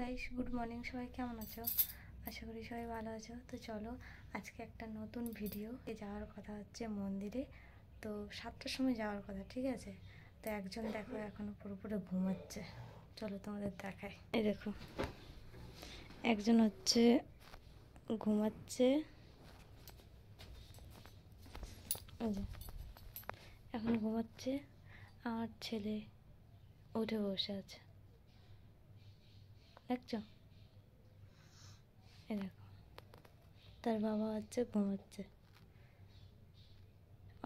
Guys good morning, সবাই কেমন আছো? আশা করি সবাই ভালো আছো। তো চলো আজকে একটা নতুন ভিডিও। যাওয়ার কথা হচ্ছে মন্দিরে, তো 7টার সময় যাওয়ার কথা, ঠিক আছে? তো একজন দেখো এখনো পুরোপুরি ঘুমাচ্ছে, চলো তোমাদের দেখাই। এই দেখো একজন হচ্ছে ঘুমাচ্ছে, এখন ঘুমাচ্ছে। আমার ছেলে উঠে বসে আছে, দেখছো? এই দেখো তার বাবা হচ্ছে ঘুমাচ্ছে,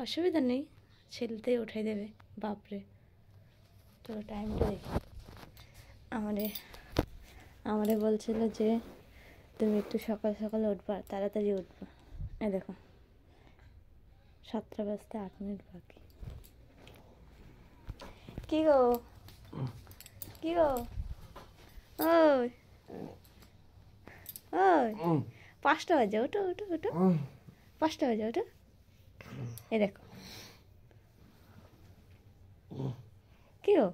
অসুবিধা নেই, ছেলেতেই উঠাই দেবে। বাপরে, চলো টাইমটা দেখি। আমারে বলছিল যে তুমি একটু সকাল সকালে উঠবা, তাড়াতাড়ি উঠবা। এই দেখো 7টা বাজতে 8 মিনিট বাকি। কি গো কি গো, ওই ওই 5টা বাজে, ওঠো ওঠো ওঠো, 5টা বাজে ওঠো। এই দেখো কি গো,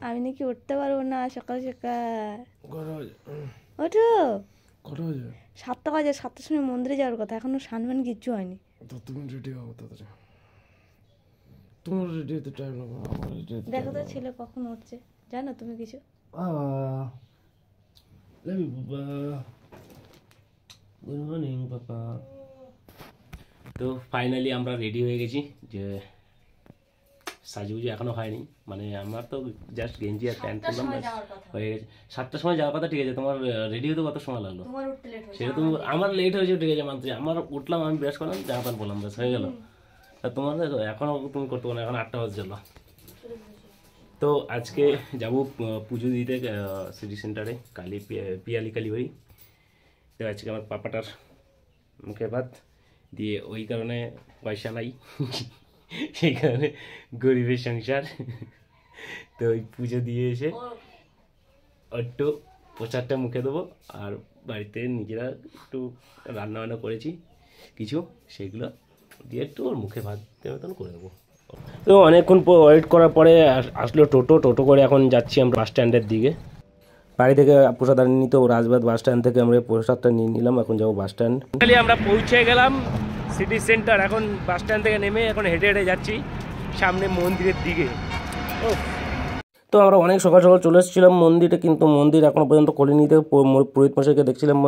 আমি নাকি উঠতে পারবো না সকাল সকাল। ওঠো, 7টা বাজে, 7টার সময় মন্দিরে যাওয়ার কথা, এখনো স্নান কিচ্ছু হয়নি। তো তুমি রেডি হও তাড়াতাড়ি, তোমার রেডি হতে টাইম লাগবে, আমার রেডি হতে। দেখো তো ছেলে কখন উঠছে, জানো তুমি কিছু? লাভ ইউ বাবা, গুড মর্নিং পাপা। তো ফাইনালি আমরা রেডি হয়ে গেছি। যে সাজুগুজু এখনো হয়নি, মানে আমার তো জাস্ট গেঞ্জি আর প্যান্ট পরলাম, হয়ে গেছে। 7টার সময় যাওয়ার কথা, ঠিক আছে। তোমার রেডি হতে কত সময় লাগলো? সেটা তো আমার লেট হয়েছে, ঠিক আছে, মানছি। আমার উঠলাম, আমি ব্রাশ করলাম, জামা প্যান্ট পরলাম, ব্যাস হয়ে গেল। তা তোমার এখনো তুমি করতে পারো না, এখন 8টা বাজে চলো। তো আজকে যাবো পুজো দিতে সিটি সেন্টারে, পিয়ালি কালীবাড়ি। তো আজকে আমার পাপাটার মুখে ভাত দিয়ে, ওই কারণে পয়সা নাই, সেই কারণে গরিবের সংসার। তো ওই পুজো দিয়ে এসে একটু প্রসাদটা মুখে দেবো, আর বাড়িতে নিজেরা একটু রান্না বান্না করেছি কিছু, সেগুলো দিয়ে একটু ওর মুখে ভাত মতন করে দেবো। তো অনেকক্ষণ ওয়েট করার পরে আসলো টোটো করে এখন যাচ্ছি আমরা বাস স্ট্যান্ডের দিকে। বাড়ি থেকে প্রসাদ আনি নি, তো রাজবাদ বাস স্ট্যান্ড থেকে আমরা প্রসাদটা নিয়ে নিলাম, এখন যাবো বাস স্ট্যান্ড। আমরা পৌঁছে গেলাম সিটি সেন্টার, এখন বাস স্ট্যান্ড থেকে নেমে এখন হেঁটে হেঁটে যাচ্ছি সামনে মন্দিরের দিকে। তো আমরা অনেক সকাল সকাল চলে এসেছিলাম মন্দিরে, কিন্তু মন্দির এখনো পর্যন্ত খোলেনি। পুরোহিত মশাইকে দেখছিলাম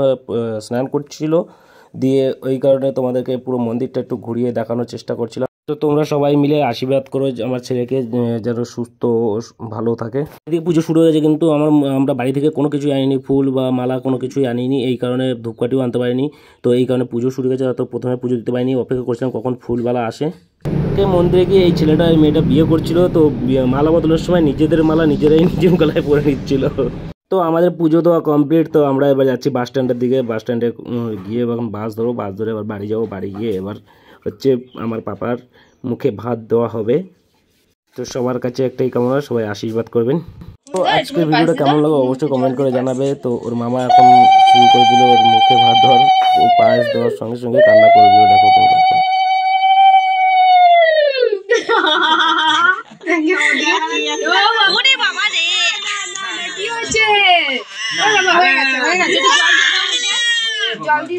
স্নান করছিল, দিয়ে ওই কারণে তোমাদেরকে পুরো মন্দিরটা একটু ঘুরিয়ে দেখানোর চেষ্টা করছিলাম। তো তোমরা সবাই মিলে আশীর্বাদ করো আমার ছেলেকে যেন সুস্থ ভালো থাকে। এদিকে পুজো শুরু হয়ে গেছে, কিন্তু আমরা বাড়ি থেকে কোনো কিছুই আনিনি, ফুল বা মালা কোনো কিছুই আনিনি, এই কারণে ধূপকাঠিও আনতে পারিনি। তো এই কারণে পুজো শুরু হয়ে গেছে, তো প্রথমে পুজো দিতে পারিনি, অপেক্ষা করছিলাম কখন ফুলবালা আসে। মন্দিরে গিয়ে এই ছেলেটা এই মেয়েটা বিয়ে করছিল, তো মালা বদলের সময় নিজেদের মালা নিজেরাই নিজের গলায় পরে নিচ্ছিল। তো আমাদের পুজো দেওয়া কমপ্লিট, তো আমরা এবার যাচ্ছি বাস স্ট্যান্ডের দিকে। বাস স্ট্যান্ডে গিয়ে এখন বাস ধরে এবার বাড়ি যাবো। বাড়ি গিয়ে এবার হচ্ছে আমার পাপার মুখে ভাত দেওয়া হবে। তো সবার কাছে একটাই কামনা, সবাই আশীর্বাদ করবেন। তো আজকের ভিডিওটা কেমন লাগলো অবশ্যই কমেন্ট করে জানাবে। তো ওর মামা এখন শুরু করে দিল ওর মুখে ভাত দেওয়ার, ও পায়েস দেওয়ার সঙ্গে সঙ্গে কান্না করে দিল, দেখো তোমরা। জলদি